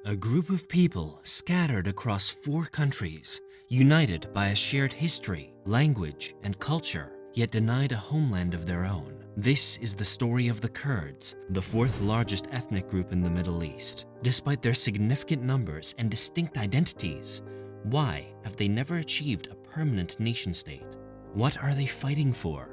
A group of people scattered across 4 countries, united by a shared history, language, and culture, yet denied a homeland of their own. This is the story of the Kurds, the 4th largest ethnic group in the Middle East. Despite their significant numbers and distinct identities, why have they never achieved a permanent nation-state? What are they fighting for?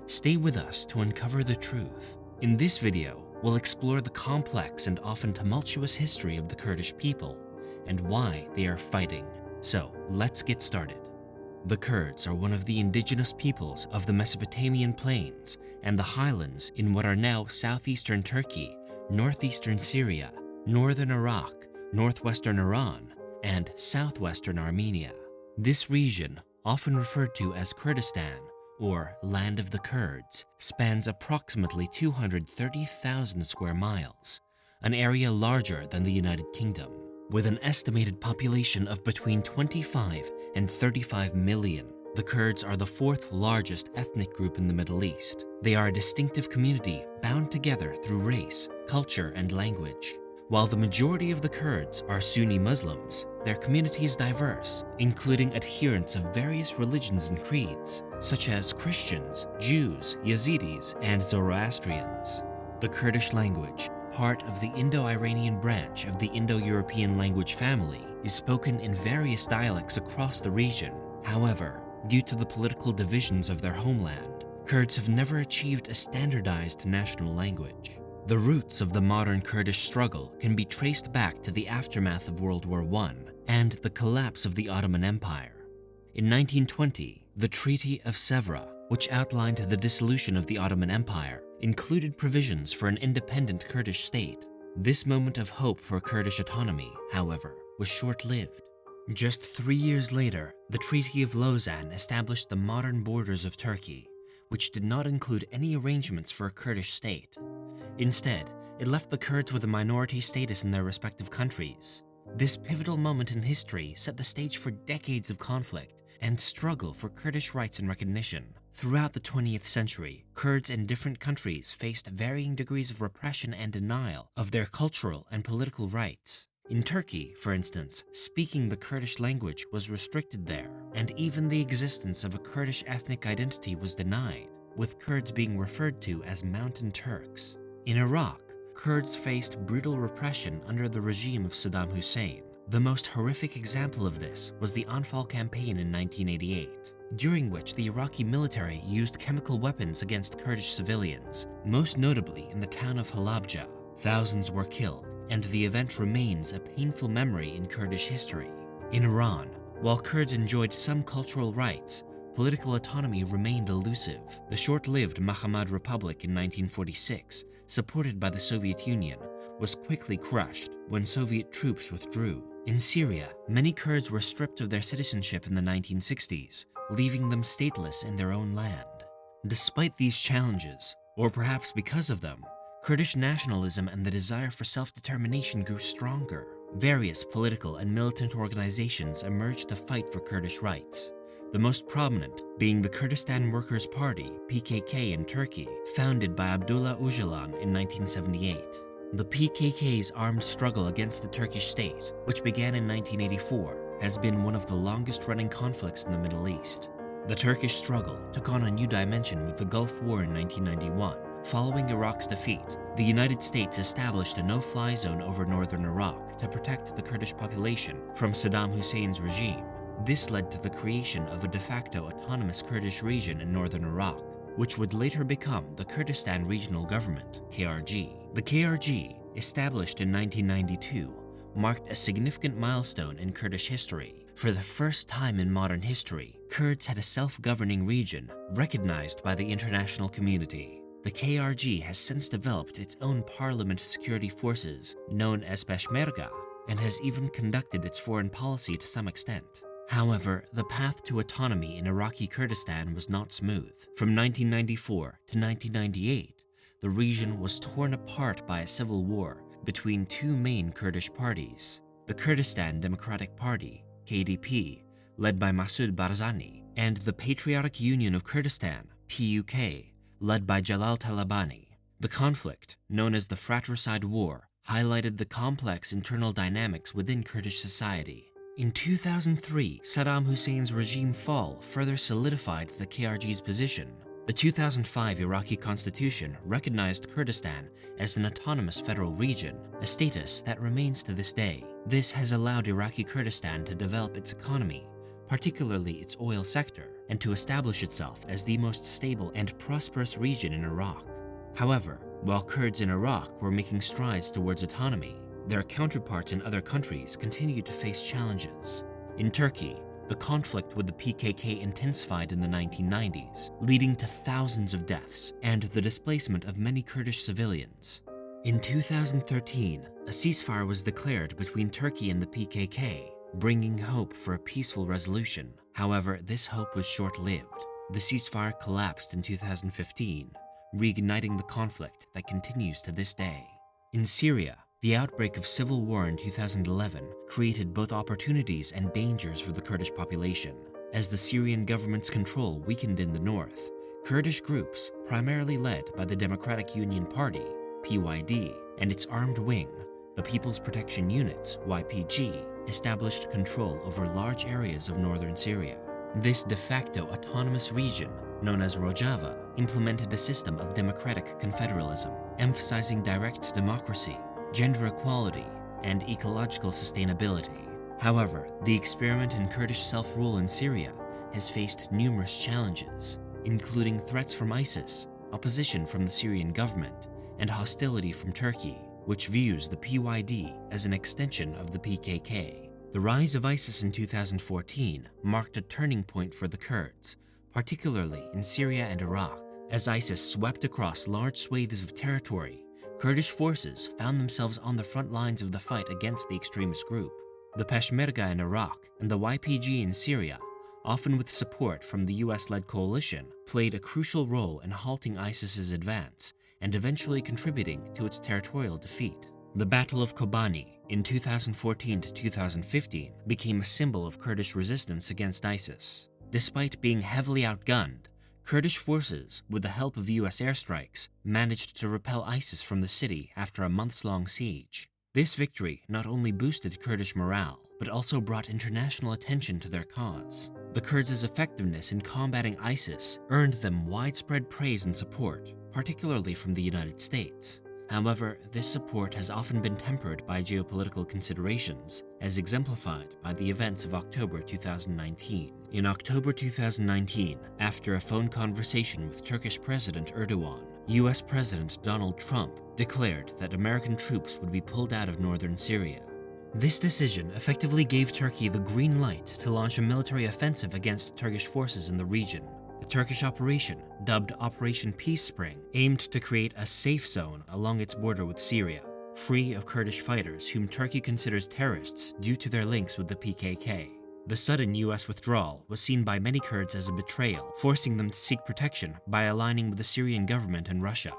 Stay with us to uncover the truth. In this video, we'll explore the complex and often tumultuous history of the Kurdish people and why they are fighting. So, let's get started. The Kurds are one of the indigenous peoples of the Mesopotamian plains and the highlands in what are now southeastern Turkey, northeastern Syria, northern Iraq, northwestern Iran, and southwestern Armenia. This region, often referred to as Kurdistan, or Land of the Kurds, spans approximately 230,000 square miles, an area larger than the United Kingdom. With an estimated population of between 25 and 35 million, the Kurds are the 4th largest ethnic group in the Middle East. They are a distinctive community bound together through race, culture, and language. While the majority of the Kurds are Sunni Muslims, their community is diverse, including adherents of various religions and creeds, such as Christians, Jews, Yazidis, and Zoroastrians. The Kurdish language, part of the Indo-Iranian branch of the Indo-European language family, is spoken in various dialects across the region. However, due to the political divisions of their homeland, Kurds have never achieved a standardized national language. The roots of the modern Kurdish struggle can be traced back to the aftermath of World War I and the collapse of the Ottoman Empire. In 1920, the Treaty of Sèvres, which outlined the dissolution of the Ottoman Empire, included provisions for an independent Kurdish state. This moment of hope for Kurdish autonomy, however, was short-lived. Just 3 years later, the Treaty of Lausanne established the modern borders of Turkey, which did not include any arrangements for a Kurdish state. Instead, it left the Kurds with a minority status in their respective countries. This pivotal moment in history set the stage for decades of conflict and struggle for Kurdish rights and recognition. Throughout the 20th century, Kurds in different countries faced varying degrees of repression and denial of their cultural and political rights. In Turkey, for instance, speaking the Kurdish language was restricted there, and even the existence of a Kurdish ethnic identity was denied, with Kurds being referred to as Mountain Turks. In Iraq, Kurds faced brutal repression under the regime of Saddam Hussein. The most horrific example of this was the Anfal campaign in 1988, during which the Iraqi military used chemical weapons against Kurdish civilians, most notably in the town of Halabja. Thousands were killed, and the event remains a painful memory in Kurdish history. In Iran, while Kurds enjoyed some cultural rights, political autonomy remained elusive. The short-lived Mohammad Republic in 1946, supported by the Soviet Union, was quickly crushed when Soviet troops withdrew. In Syria, many Kurds were stripped of their citizenship in the 1960s, leaving them stateless in their own land. Despite these challenges, or perhaps because of them, Kurdish nationalism and the desire for self-determination grew stronger. Various political and militant organizations emerged to fight for Kurdish rights, the most prominent being the Kurdistan Workers' Party, PKK in Turkey, founded by Abdullah Öcalan in 1978. The PKK's armed struggle against the Turkish state, which began in 1984, has been one of the longest-running conflicts in the Middle East. The Turkish struggle took on a new dimension with the Gulf War in 1991. Following Iraq's defeat, the United States established a no-fly zone over northern Iraq to protect the Kurdish population from Saddam Hussein's regime. This led to the creation of a de facto autonomous Kurdish region in northern Iraq, which would later become the Kurdistan Regional Government, KRG. The KRG, established in 1992, marked a significant milestone in Kurdish history. For the first time in modern history, Kurds had a self-governing region recognized by the international community. The KRG has since developed its own parliament security forces, known as Peshmerga, and has even conducted its foreign policy to some extent. However, the path to autonomy in Iraqi Kurdistan was not smooth. From 1994 to 1998, the region was torn apart by a civil war between 2 main Kurdish parties: the Kurdistan Democratic Party, KDP, led by Masoud Barzani, and the Patriotic Union of Kurdistan, PUK, led by Jalal Talabani. The conflict, known as the Fratricide War, highlighted the complex internal dynamics within Kurdish society. In 2003, Saddam Hussein's regime fall further solidified the KRG's position. The 2005 Iraqi constitution recognized Kurdistan as an autonomous federal region, a status that remains to this day. This has allowed Iraqi Kurdistan to develop its economy, particularly its oil sector, and to establish itself as the most stable and prosperous region in Iraq. However, while Kurds in Iraq were making strides towards autonomy, their counterparts in other countries continued to face challenges. In Turkey, the conflict with the PKK intensified in the 1990s, leading to thousands of deaths and the displacement of many Kurdish civilians. In 2013, a ceasefire was declared between Turkey and the PKK, bringing hope for a peaceful resolution. However, this hope was short-lived. The ceasefire collapsed in 2015, reigniting the conflict that continues to this day. In Syria, the outbreak of civil war in 2011 created both opportunities and dangers for the Kurdish population. As the Syrian government's control weakened in the north, Kurdish groups, primarily led by the Democratic Union Party, PYD, and its armed wing, the People's Protection Units, YPG, established control over large areas of northern Syria. This de facto autonomous region, known as Rojava, implemented a system of democratic confederalism, emphasizing direct democracy, gender equality, and ecological sustainability. However, the experiment in Kurdish self-rule in Syria has faced numerous challenges, including threats from ISIS, opposition from the Syrian government, and hostility from Turkey, which views the PYD as an extension of the PKK. The rise of ISIS in 2014 marked a turning point for the Kurds, particularly in Syria and Iraq. As ISIS swept across large swathes of territory, Kurdish forces found themselves on the front lines of the fight against the extremist group. The Peshmerga in Iraq and the YPG in Syria, often with support from the US-led coalition, played a crucial role in halting ISIS's advance and eventually contributing to its territorial defeat. The Battle of Kobani in 2014 to 2015 became a symbol of Kurdish resistance against ISIS. Despite being heavily outgunned, Kurdish forces, with the help of US airstrikes, managed to repel ISIS from the city after a months-long siege. This victory not only boosted Kurdish morale, but also brought international attention to their cause. The Kurds' effectiveness in combating ISIS earned them widespread praise and support, particularly from the United States. However, this support has often been tempered by geopolitical considerations, as exemplified by the events of October 2019. In October 2019, after a phone conversation with Turkish President Erdogan, US President Donald Trump declared that American troops would be pulled out of northern Syria. This decision effectively gave Turkey the green light to launch a military offensive against Turkish forces in the region. The Turkish operation, dubbed Operation Peace Spring, aimed to create a safe zone along its border with Syria, free of Kurdish fighters whom Turkey considers terrorists due to their links with the PKK. The sudden US withdrawal was seen by many Kurds as a betrayal, forcing them to seek protection by aligning with the Syrian government and Russia.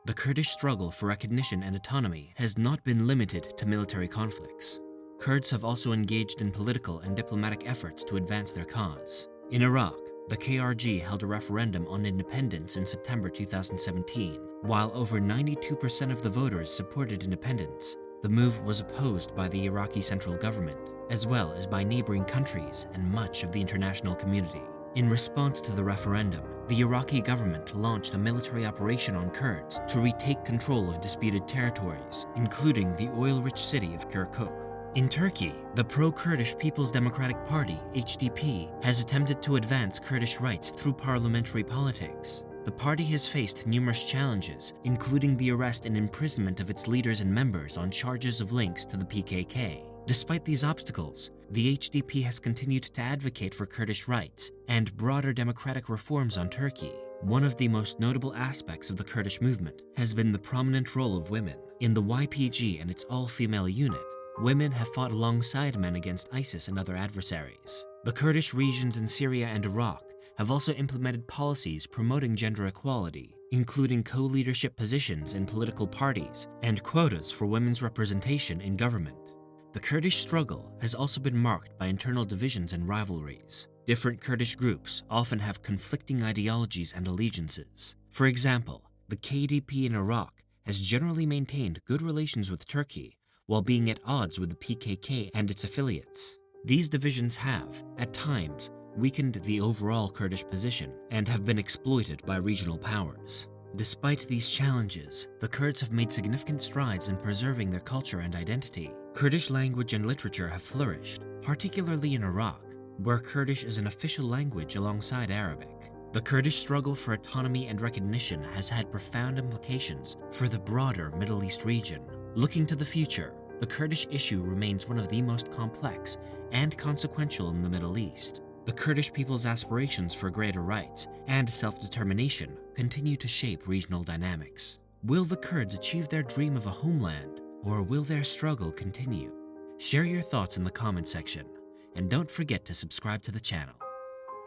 The Kurdish struggle for recognition and autonomy has not been limited to military conflicts. Kurds have also engaged in political and diplomatic efforts to advance their cause. In Iraq, the KRG held a referendum on independence in September 2017. While over 92% of the voters supported independence, the move was opposed by the Iraqi central government, as well as by neighboring countries and much of the international community. In response to the referendum, the Iraqi government launched a military operation on Kurds to retake control of disputed territories, including the oil-rich city of Kirkuk. In Turkey, the pro-Kurdish People's Democratic Party, HDP, has attempted to advance Kurdish rights through parliamentary politics. The party has faced numerous challenges, including the arrest and imprisonment of its leaders and members on charges of links to the PKK. Despite these obstacles, the HDP has continued to advocate for Kurdish rights and broader democratic reforms on Turkey. One of the most notable aspects of the Kurdish movement has been the prominent role of women. In the YPG and its all-female unit, women have fought alongside men against ISIS and other adversaries. The Kurdish regions in Syria and Iraq have also implemented policies promoting gender equality, including co-leadership positions in political parties and quotas for women's representation in government. The Kurdish struggle has also been marked by internal divisions and rivalries. Different Kurdish groups often have conflicting ideologies and allegiances. For example, the KDP in Iraq has generally maintained good relations with Turkey while being at odds with the PKK and its affiliates. These divisions have, at times, weakened the overall Kurdish position and have been exploited by regional powers. Despite these challenges, the Kurds have made significant strides in preserving their culture and identity. Kurdish language and literature have flourished, particularly in Iraq, where Kurdish is an official language alongside Arabic. The Kurdish struggle for autonomy and recognition has had profound implications for the broader Middle East region. Looking to the future, the Kurdish issue remains one of the most complex and consequential in the Middle East. The Kurdish people's aspirations for greater rights and self-determination continue to shape regional dynamics. Will the Kurds achieve their dream of a homeland, or will their struggle continue? Share your thoughts in the comment section, and don't forget to subscribe to the channel.